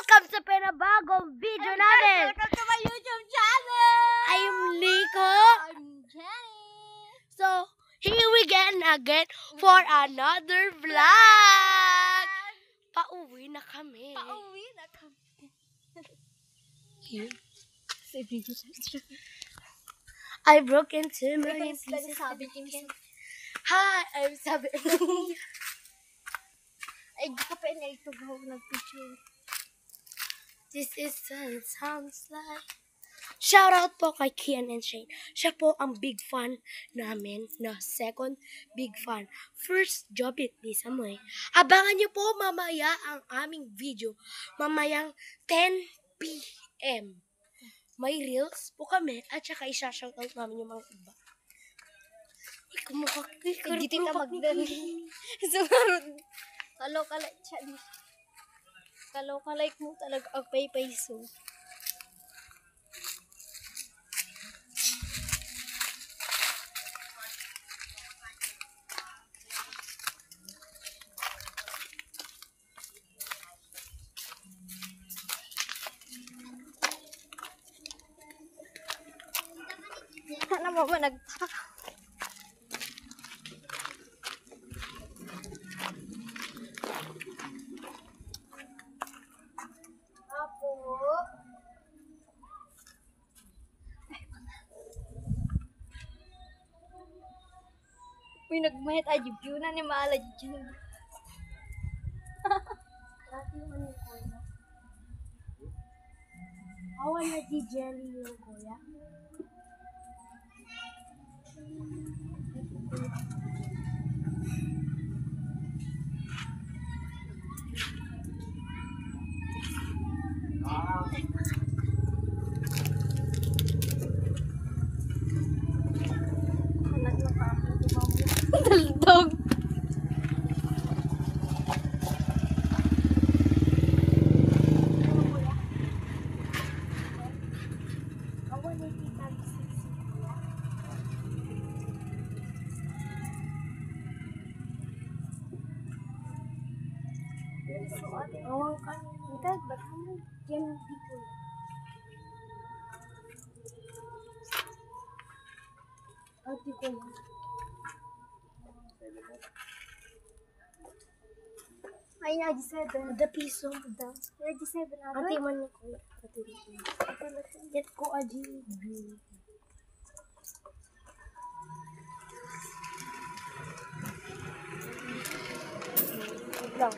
Welcome sa panibagong video namin! Welcome to my YouTube channel! I'm Lico. I'm Jenny. So, here we again for another vlog! Pauwi na kami. Pauwi na kami. I broke into my Sabi ko Hi! I'm sabi. ay, di ko pa inaitughaw nag-picture. This is what it sounds like. Shout out po kay Kian and Shane. Siya po ang big fan namin na second big fan. First, Jobit Lisa Moy. Abangan niyo po mamaya ang aming video. Mamayang 10 p.m. May reels po kami at saka isa-shoutout namin yung mga iba. Ay, kumukha. Hindi ka magdala. Kalo-kalay siya. Kalo-kalay mo talaga ang pay-payso. Sana mo nagtak. Apo. Uy, nagmayat ajib yun na ni Maala dyan. Dati yung ano ko na. Awan na di jelly yung kuya. Anak na pa ako, di ba mo? Daldog. Awan na di tag-siksi kuya. Awan ka. Ito, ba't mo? Diyan di kuya. Ati ko na. Ay, na-7. Ada piso. Ada. Na-7 na. Ati man ni kuya. Ati ko. Get ko aji. Lang.